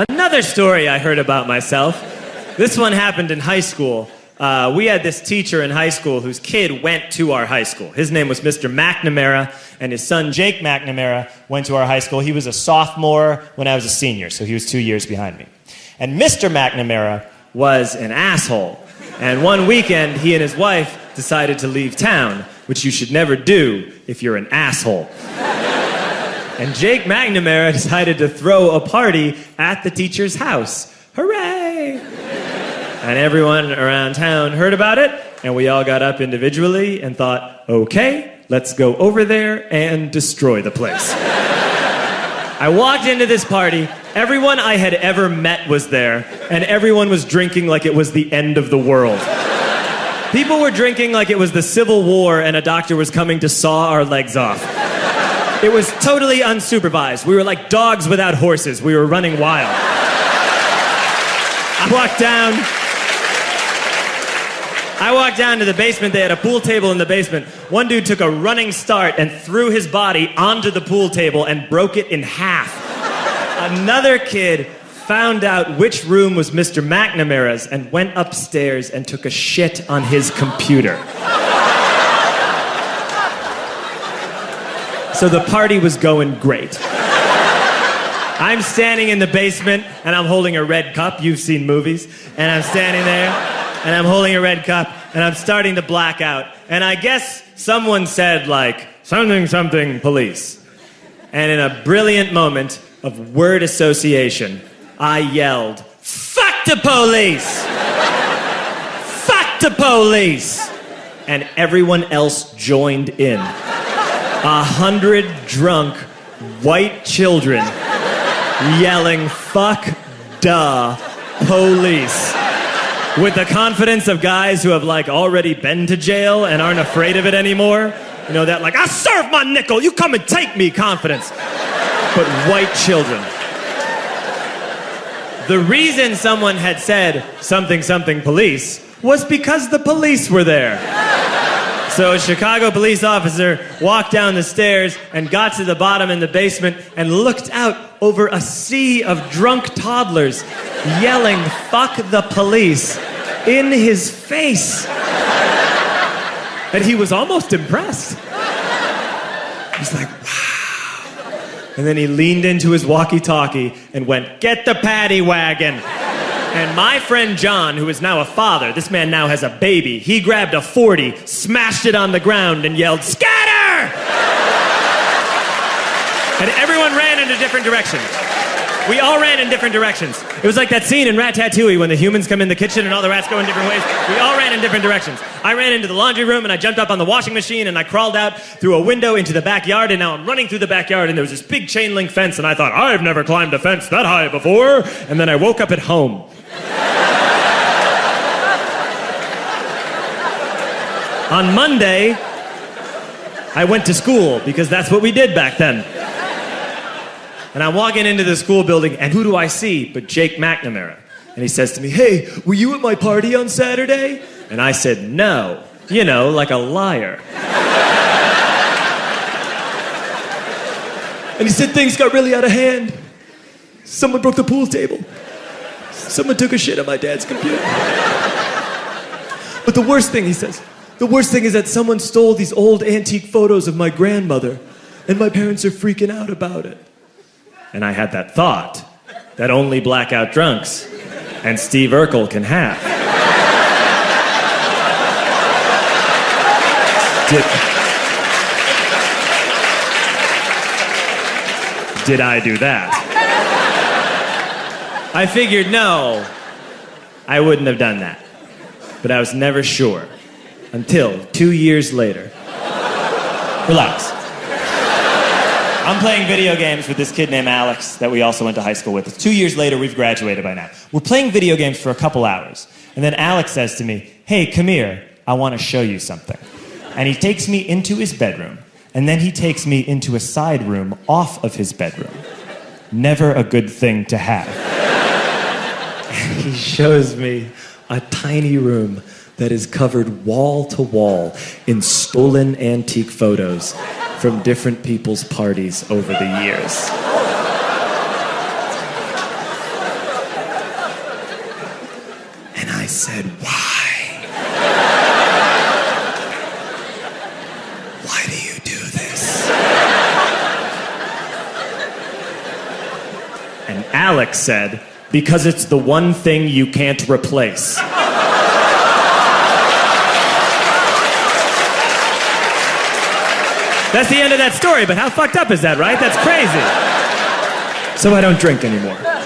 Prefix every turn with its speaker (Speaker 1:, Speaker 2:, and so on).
Speaker 1: Another story I heard about myself. This one happened in high school. We had this teacher in high school whose kid went to our high school. His name was Mr. McNamara, and his son Jake McNamara went to our high school. He was a sophomore when I was a senior, so he was 2 years behind me. And Mr. McNamara was an asshole. And one weekend, he and his wife decided to leave town, which you should never do if you're an asshole. And Jake McNamara decided to throw a party at the teacher's house. Hooray! And everyone around town heard about it, and we all got up individually and thought, okay, let's go over there and destroy the place. I walked into this party, everyone I had ever met was there, and everyone was drinking like it was the end of the world. People were drinking like it was the Civil War and a doctor was coming to saw our legs off. It was totally unsupervised. We were like dogs without horses. We were running wild. I walked down to the basement. They had a pool table in the basement. One dude took a running start and threw his body onto the pool table and broke it in half. Another kid found out which room was Mr. McNamara's and went upstairs and took a shit on his computer. So the party was going great. I'm standing in the basement and I'm holding a red cup. You've seen movies. And I'm standing there and I'm holding a red cup and I'm starting to black out. And I guess someone said like, something, something, police. And in a brilliant moment of word association, I yelled, fuck the police! Fuck the police! And everyone else joined in. 100 drunk white children yelling, fuck the police. With the confidence of guys who have like already been to jail and aren't afraid of it anymore. You know, that like, I serve my nickel, you come and take me confidence. But white children. The reason someone had said something, something police was because the police were there. So a Chicago police officer walked down the stairs and got to the bottom in the basement and looked out over a sea of drunk toddlers yelling, fuck the police, in his face. And he was almost impressed. He's like, wow. And then he leaned into his walkie-talkie and went, get the paddy wagon. And my friend John, who is now a father, this man now has a baby, he grabbed a 40, smashed it on the ground, and yelled, scatter! And everyone ran in a different direction. We all ran in different directions. It was like that scene in Ratatouille when the humans come in the kitchen and all the rats go in different ways. We all ran in different directions. I ran into the laundry room and I jumped up on the washing machine and I crawled out through a window into the backyard, and now I'm running through the backyard and there was this big chain link fence and I thought, I've never climbed a fence that high before. And then I woke up at home. On Monday, I went to school because that's what we did back then. And I'm walking into the school building, and who do I see but Jake McNamara? And he says to me, hey, were you at my party on Saturday? And I said, no. You know, like a liar. And he said, things got really out of hand. Someone broke the pool table. Someone took a shit on my dad's computer. But the worst thing, he says, the worst thing is that someone stole these old antique photos of my grandmother, and my parents are freaking out about it. And I had that thought that only blackout drunks and Steve Urkel can have. Did I do that? I figured, no, I wouldn't have done that. But I was never sure. Until 2 years later. Relax. I'm playing video games with this kid named Alex that we also went to high school with. 2 years later, we've graduated by now. We're playing video games for a couple hours. And then Alex says to me, hey, come here, I want to show you something. And he takes me into his bedroom. And then he takes me into a side room off of his bedroom. Never a good thing to have. And he shows me a tiny room that is covered wall to wall in stolen antique photos from different people's parties over the years. said, why? Why do you do this? And Alex said, because it's the one thing you can't replace. That's the end of that story, but how fucked up is that, right? That's crazy. So I don't drink anymore.